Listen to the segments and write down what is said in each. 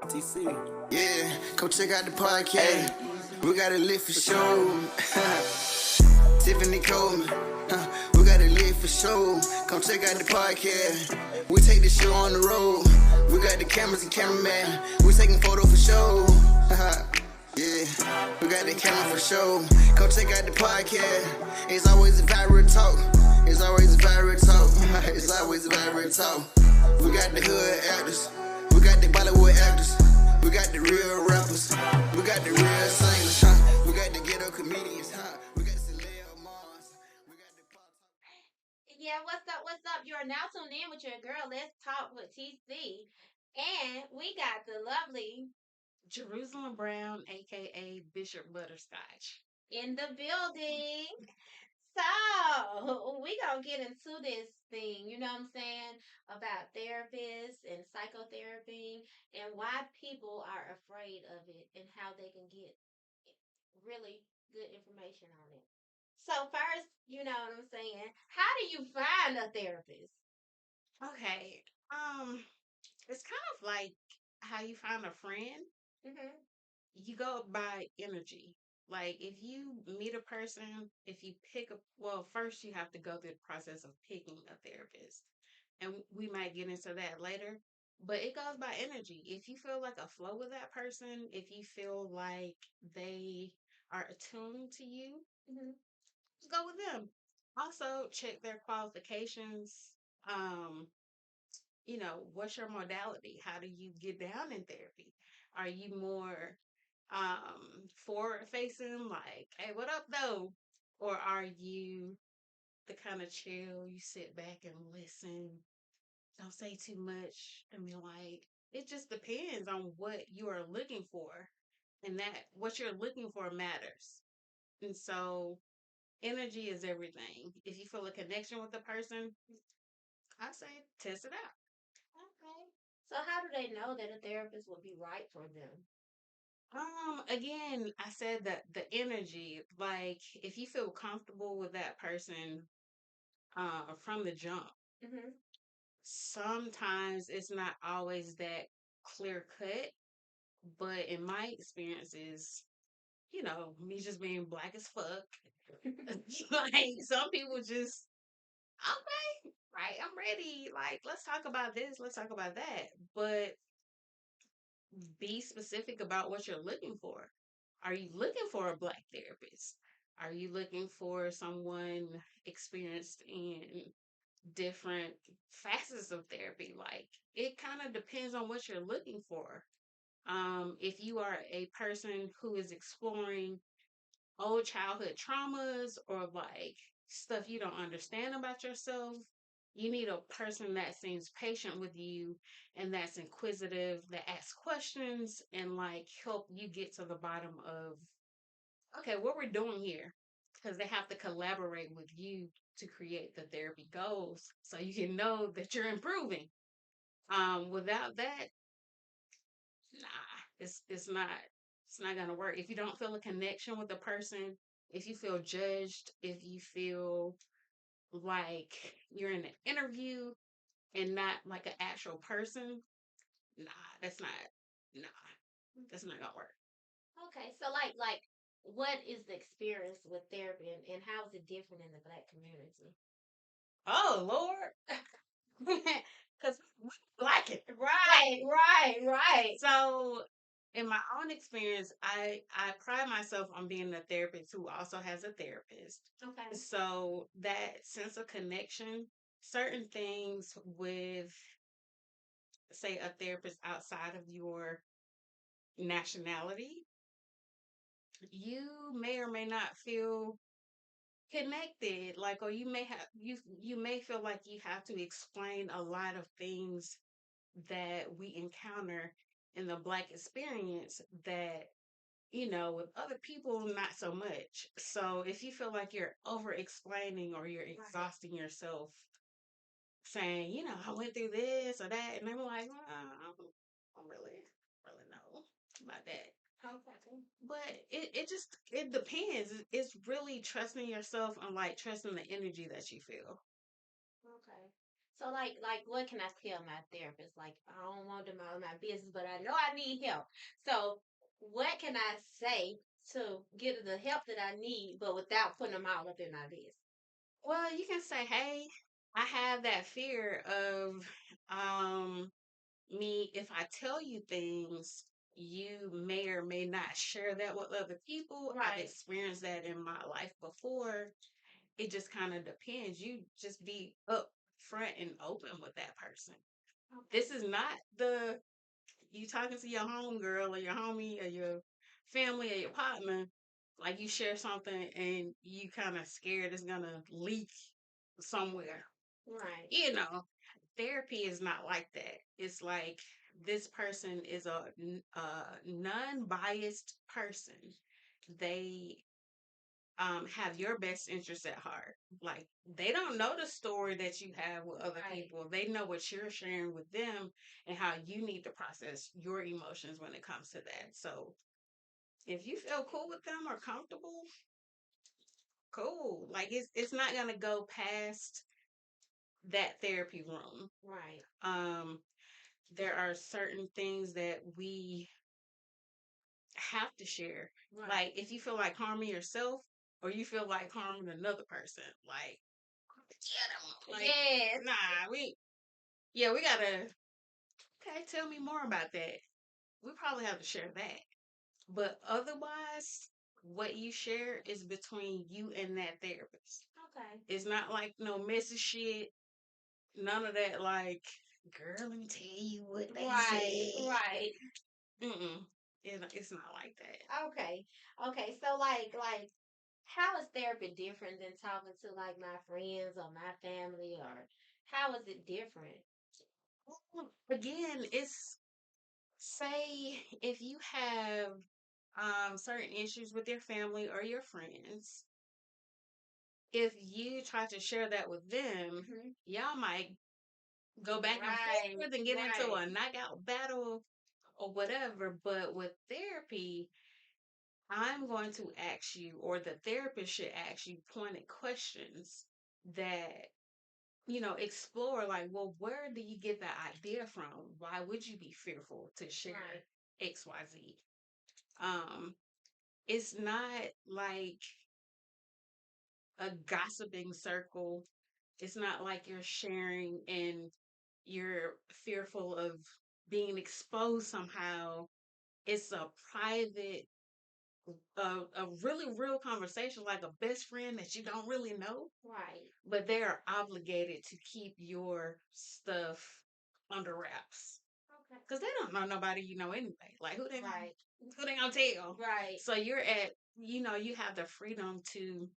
TC. Yeah, come check out the podcast. We got a lit for show. Tiffany Coleman. We got a lit for show. Come check out the podcast. We take the show on the road. We got the cameras and cameraman. We taking photo for show. Yeah, we got the camera for show. Come check out the podcast. It's always a viral talk. It's always a viral talk. It's always a viral talk. We got the hood actors. We got the Bollywood actors. We got the real rappers. We got the real singers. We got the ghetto comedians. We got Celeb Mars. We got the pop. Yeah, what's up? What's up? You're now tuned in with your girl. Let's talk with TC. And we got the lovely Jerusalem Brown, aka Bishop Butterscotch. in the building. So we gonna get into this thing, you know what I'm saying, about therapists and psychotherapy and why people are afraid of it and how they can get really good information on it. So first, you know what I'm saying, how do you find a therapist? Okay, it's kind of like how you find a friend. Mm-hmm. You go by energy. Like if you meet a person, if you pick up, well, first you have to go through the process of picking a therapist, and we might get into that later. But it goes by energy. If you feel like a flow with that person, if you feel like they are attuned to you, Mm-hmm. just go with them. Also, check their qualifications. Um, what's your modality? How do you get down in therapy? Are you more forward facing, like, hey, what up though? Or are you the kind of chill, you sit back and listen, don't say too much? I mean, like, it just depends on what you are looking for. And that what you're looking for matters. And so energy is everything. If you feel a connection with the person, I say test it out. Okay. So how do they know that a therapist would be right for them? Again, I said that the energy, like if you feel comfortable with that person from the jump, Mm-hmm. sometimes it's not always that clear cut, but in my experiences, me just being black as fuck, like some people just okay, right, I'm ready. Like, let's talk about this, let's talk about that. But be specific about what you're looking for. Are you looking for a black therapist? Are you looking for someone experienced in different facets of therapy? Like, it kind of depends on what you're looking for. If you are a person who is exploring old childhood traumas or like stuff you don't understand about yourself, you need a person that seems patient with you and that's inquisitive, that asks questions and like help you get to the bottom of okay, what we're doing here. Because they have to collaborate with you to create the therapy goals so you can know that you're improving. Without that, nah, it's not gonna work. If you don't feel a connection with the person, if you feel judged, if you feel like you're in an interview and not like an actual person, nah, nah, that's not gonna work. Okay. So like what is the experience with therapy and how is it different in the black community? Oh Lord, because we like it. Right, right, right. So, in my own experience, I pride myself on being a therapist who also has a therapist. Okay. So that sense of connection, certain things with, say, a therapist outside of your nationality, you may or may not feel connected. Like, or you may feel like you have to explain a lot of things that we encounter in the black experience that with other people, not so much. So if you feel like you're over explaining or you're Right. exhausting yourself saying, I went through this or that, and I'm like, well, I don't really know about that. Okay. But it depends. It's really trusting yourself and like trusting the energy that you feel. Okay. So like what can I tell my therapist? Like I don't want them all in my business, but I know I need help. So what can I say to get the help that I need, but without putting them all up in my business? Well, you can say, "Hey, I have that fear of um me if I tell you things, you may or may not share that with other people. I've Right. experienced that in my life before. It just kind of depends. You just be up front and open with that person. Okay. This is not the you talking to your homegirl or your homie or your family or your partner, like you share something and you kind of scared it's gonna leak somewhere. Right. You know, therapy is not like that. It's like this person is a non-biased person. They have your best interest at heart. Like they don't know the story that you have with other Right. people. They know what you're sharing with them and how you need to process your emotions when it comes to that. So if you feel cool with them or comfortable, cool. Like it's not gonna go past that therapy room. Right. Um, there are certain things that we have to share. Right. Like if you feel like harming yourself or you feel like harming another person, like yeah, like Yes. nah, we gotta okay, tell me more about that. We probably have to share that. But otherwise, what you share is between you and that therapist. Okay. It's not like no messy shit, none of that like, girl, let me tell you what they Right. say. Right. Mm-mm. It's not like that. Okay. Okay. So like how is therapy different than talking to like my friends or my family or how is it different? Again, it's say if you have certain issues with your family or your friends, if you try to share that with them, Hmm. y'all might go back and Right. forth and get into Right. a knockout battle or whatever. But with therapy, I'm going to ask you, or the therapist should ask you pointed questions that, explore like, well, where do you get that idea from? Why would you be fearful to share Right. XYZ? Um, it's not like a gossiping circle. It's not like you're sharing and you're fearful of being exposed somehow. It's a private, a really real conversation, like a best friend that you don't really know, Right. but they are obligated to keep your stuff under wraps Okay. because they don't know nobody you know anyway. Like Right. who they gonna tell? Right. So you have the freedom to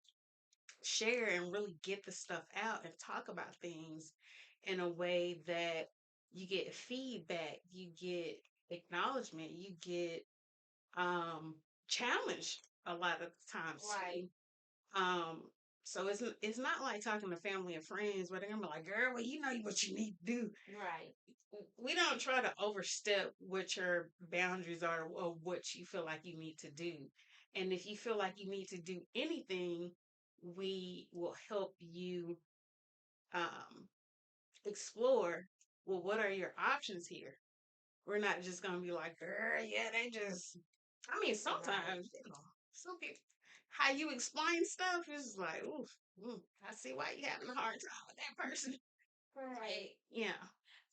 share and really get the stuff out and talk about things in a way that you get feedback, you get acknowledgement, you get um challenged a lot of times Right. too. Um so it's not like talking to family and friends where they're gonna be like, girl, well, you know what you need to do. Right. We don't try to overstep what your boundaries are or what you feel like you need to do. And if you feel like you need to do anything, we will help you um, explore, well, what are your options here? We're not just going to be like, girl, yeah, they just, I mean, Right. sometimes, some people, how you explain stuff is like, ooh, I see why you having a hard time with that person. Right. Like, yeah.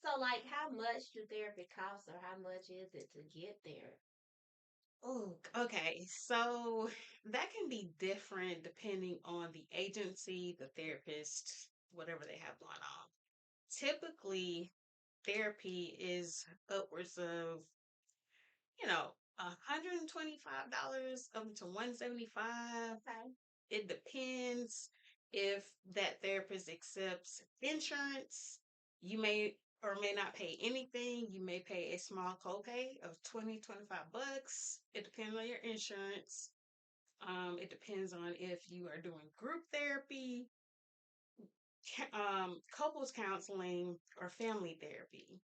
So like how much do therapy cost or how much is it to get there? Oh, okay. So that can be different depending on the agency, the therapist, whatever they have going on. Typically, therapy is upwards of, $125 up to 175. Okay. It depends if that therapist accepts insurance. You may or may not pay anything. You may pay a small copay of 25 bucks. It depends on your insurance. It depends on if you are doing group therapy, couples counseling, or family therapy.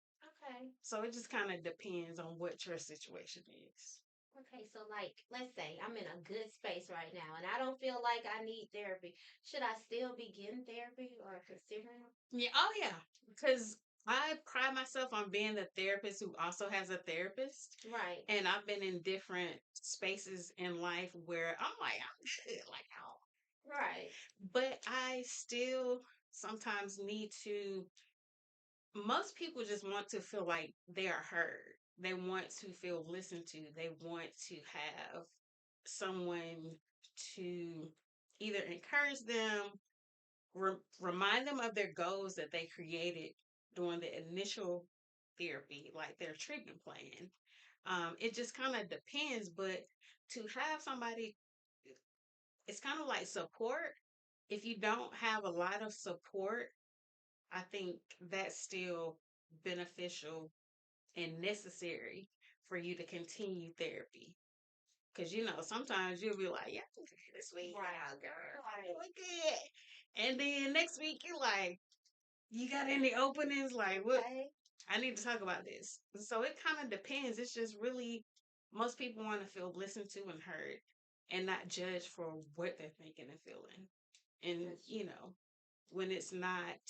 Okay. So it just kind of depends on what your situation is. Okay, so like, let's say I'm in a good space right now and I don't feel like I need therapy. Should I still be getting therapy or considering? Yeah, oh yeah, because I pride myself on being the therapist who also has a therapist. Right, And I've been in different spaces in life where I'm like, I'm good, like, oh. right, But I still sometimes need to, most people just want to feel like they are heard. They want to feel listened to. They want to have someone to either encourage them, remind them of their goals that they created during the initial therapy, like their treatment plan. It just kind of depends, but to have somebody, it's kind of like support. If you don't have a lot of support, I think that's still beneficial and necessary for you to continue therapy. Cause sometimes you'll be like, yeah, this week, right. oh, girl, like, look good. And then next week you're like, you got any openings? Like, what? Okay. I need to talk about this. So it kind of depends. It's just really, most people want to feel listened to and heard and not judged for what they're thinking and feeling. And, That's true. when it's not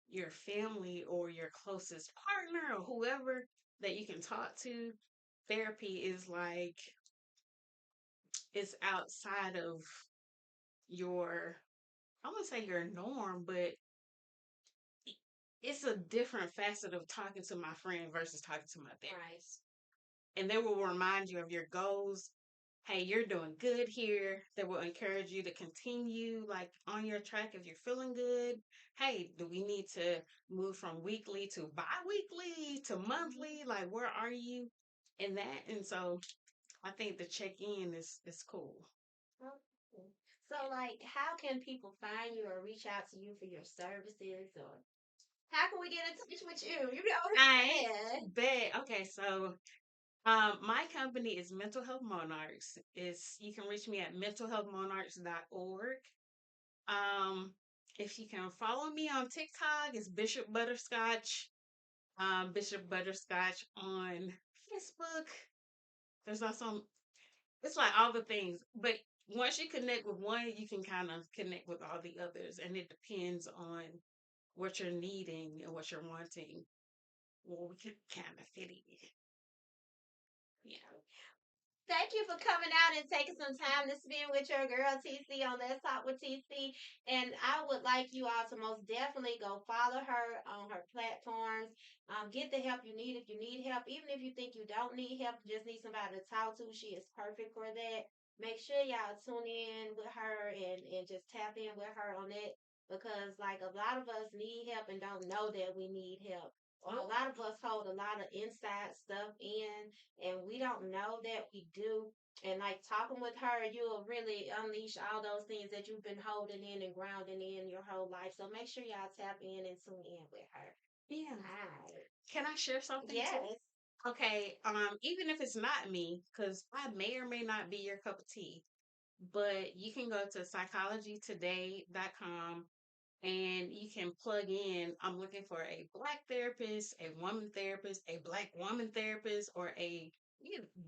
your family or your closest partner or whoever that you can talk to, therapy is like, it's outside of your, I wouldn't say your norm, but it's a different facet of talking to my friend versus talking to my Right. therapist. And they will remind you of your goals. Hey, you're doing good here. They will encourage you to continue like on your track if you're feeling good. Hey, do we need to move from weekly to bi-weekly to monthly? Like, where are you in that? And so I think the check-in is cool. Okay. So, like, how can people find you or reach out to you for your services, or how can we get in touch with you? You know what I'm I saying? bet. Okay, so my company is Mental Health Monarchs. Is You can reach me at mentalhealthmonarchs.org. Um, if you can follow me on TikTok, it's Bishop Butterscotch. Bishop Butterscotch on Facebook. There's also, it's like all the things. But once you connect with one, you can kind of connect with all the others, and it depends on what you're needing and what you're wanting. Well, we can kind of fit in. Yeah. Thank you for coming out and taking some time to spend with your girl TC on Let's Talk with TC. And I would like you all to most definitely go follow her on her platforms. Get the help you need if you need help. Even if you think you don't need help, you just need somebody to talk to. She is perfect for that. Make sure y'all tune in with her and just tap in with her on it, because like a lot of us need help and don't know that we need help. Or a lot of us hold a lot of inside stuff in and we don't know that we do. And like talking with her, you'll really unleash all those things that you've been holding in and grounding in your whole life. So make sure y'all tap in and tune in with her. Yeah. Hi. Can I share something too? Yes. Okay, even if it's not me, because I may or may not be your cup of tea, but you can go to psychologytoday.com and you can plug in, I'm looking for a black therapist, a woman therapist, a black woman therapist, or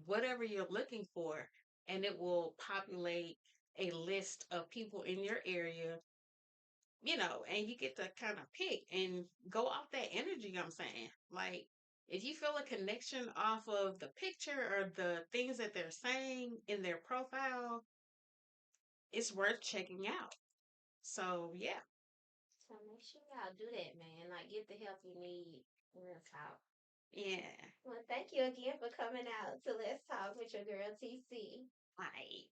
whatever you're looking for, and it will populate a list of people in your area, and you get to kind of pick and go off that energy. I'm saying, like, if you feel a connection off of the picture or the things that they're saying in their profile, it's worth checking out. So, yeah. So make sure y'all do that, man. Like get the help you need. Real talk. Yeah. Well, thank you again for coming out to Let's Talk with your girl TC. Bye.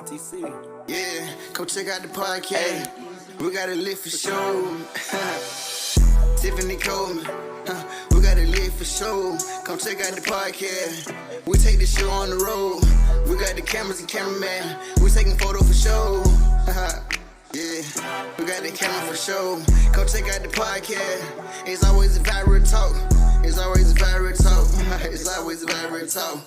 TC. Yeah, come check out the podcast. We got it lit for show. Tiffany Coleman. We got it lit for show. Come check out the podcast. We take the show on the road. We got the cameras and cameraman. We taking photo for show. Yeah, we got the camera for show. Come check out the podcast. It's always a viral talk. It's always a viral talk. It's always a viral talk.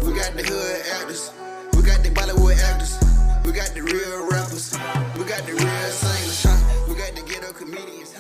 We got the hood actors. We got the Bollywood actors. We got the real rappers. We got the real singers. We got the ghetto comedians.